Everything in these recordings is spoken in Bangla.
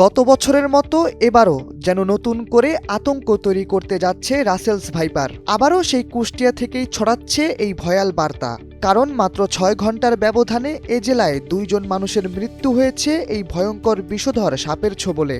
গত বছরের মতো এবারও যেন নতুন করে আতঙ্ক তৈরি করতে যাচ্ছে রাসেলস ভাইপার। আবারও সেই কুষ্টিয়া থেকেই ছড়াচ্ছে এই ভয়াল বার্তা। কারণ মাত্র ৬ ঘন্টার ব্যবধানে এ জেলায় ২ জন মানুষের মৃত্যু হয়েছে এই ভয়ঙ্কর বিষধর সাপের ছোবলে।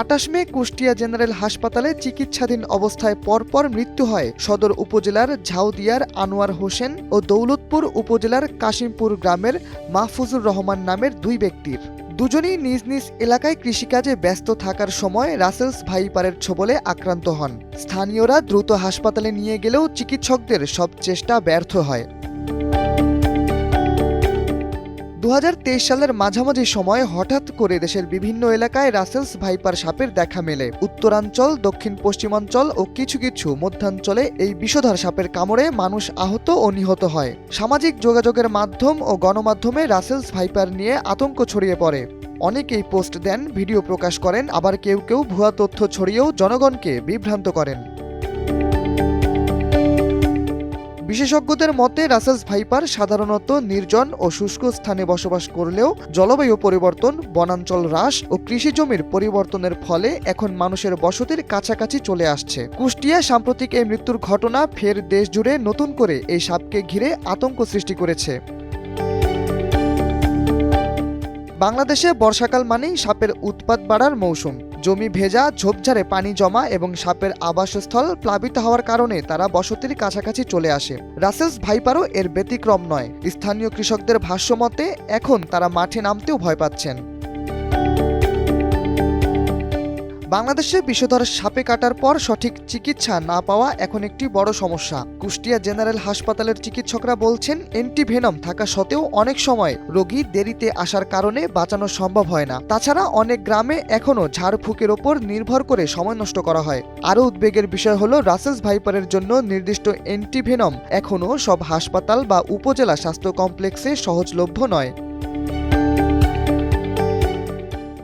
২৮ মে কুষ্টিয়া জেনারেল হাসপাতালে চিকিৎসাধীন অবস্থায় পরপর মৃত্যু হয় সদর উপজেলার ঝাউদিয়ার আনোয়ার হোসেন ও দৌলতপুর উপজেলার কাশিমপুর গ্রামের মাহফুজুর রহমান নামের ২ ব্যক্তির। দুজনই নিজ নিজ এলাকায় কৃষিকাজে ব্যস্ত থাকার সময় রাসেলস ভাইপারের ছোবলে আক্রান্ত হন। স্থানীয়রা দ্রুত হাসপাতালে নিয়ে গেলেও চিকিৎসকদের সব চেষ্টা ব্যর্থ হয়। ২০২৩ সালের মাঝামাঝি সময়ে হঠাৎ করে দেশের বিভিন্ন এলাকায় রাসেলস ভাইপার সাপের দেখা মেলে। উত্তরাঞ্চল, দক্ষিণ পশ্চিমাঞ্চল ও কিছু কিছু মধ্যাঞ্চলে এই বিষধর সাপের কামড়ে মানুষ আহত ও নিহত হয়। সামাজিক যোগাযোগের মাধ্যম ও গণমাধ্যমে রাসেলস ভাইপার নিয়ে আতঙ্ক ছড়িয়ে পড়ে। অনেকেই পোস্ট দেন, ভিডিও প্রকাশ করেন, আবার কেউ কেউ ভুয়া তথ্য ছড়িয়েও জনগণকে বিভ্রান্ত করেন। বিশেষজ্ঞদের মতে রাসেলস ভাইপার সাধারণত নির্জন ও শুষ্ক স্থানে বসবাস করলেও জলবায়ু পরিবর্তন, বনাঞ্চল হ্রাস ও কৃষিজমির পরিবর্তনের ফলে এখন মানুষের বসতির কাছাকাছি চলে আসছে। কুষ্টিয়া সাম্প্রতিক এই মৃত্যুর ঘটনা ফের দেশ জুড়ে নতুন করে এই সাপকে ঘিরে আতঙ্ক সৃষ্টি করেছে। বাংলাদেশে বর্ষাকাল মানেই সাপের উৎপাত বাড়ার মৌসুম। জমি ভেজা, ঝোপঝাড়ে পানি জমা এবং সাপের আবাসস্থল প্লাবিত হওয়ার কারণে তারা বসতির কাছাকাছি চলে আসে। রাসেলস ভাইপারও এর ব্যতিক্রম নয়। স্থানীয় কৃষকদের ভাষ্যমতে এখন তারা মাঠে নামতেও ভয় পাচ্ছেন। বাংলাদেশে বিষধর সাপে কাটার পর সঠিক চিকিৎসা না পাওয়া এখন একটি বড় সমস্যা। কুষ্টিয়া জেনারেল হাসপাতালের চিকিৎসকরা বলছেন, অ্যান্টিভেনম থাকা সত্ত্বেও অনেক সময় রোগী দেরিতে আসার কারণে বাঁচানো সম্ভব হয় না। তাছাড়া অনেক গ্রামে এখনও ঝাড়ফুঁকের ওপর নির্ভর করে সময় নষ্ট করা হয়। আরও উদ্বেগের বিষয় হলো রাসেলস ভাইপারের জন্য নির্দিষ্ট অ্যান্টিভেনম এখনও সব হাসপাতাল বা উপজেলা স্বাস্থ্য কমপ্লেক্সে সহজলভ্য নয়।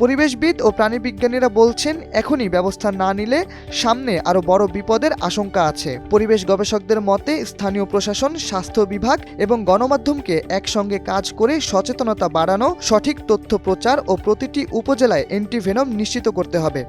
পরিবেশবিদ ও প্রাণীবিজ্ঞানীরা বলছেন, এখনই ব্যবস্থা না নিলে সামনে আরও বড় বিপদের আশঙ্কা আছে। পরিবেশ গবেষকদের মতে স্থানীয় প্রশাসন, স্বাস্থ্য বিভাগ এবং গণমাধ্যমকে একসঙ্গে কাজ করে সচেতনতা বাড়ানো, সঠিক তথ্য প্রচার ও প্রতিটি উপজেলায় অ্যান্টিভেনম নিশ্চিত করতে হবে।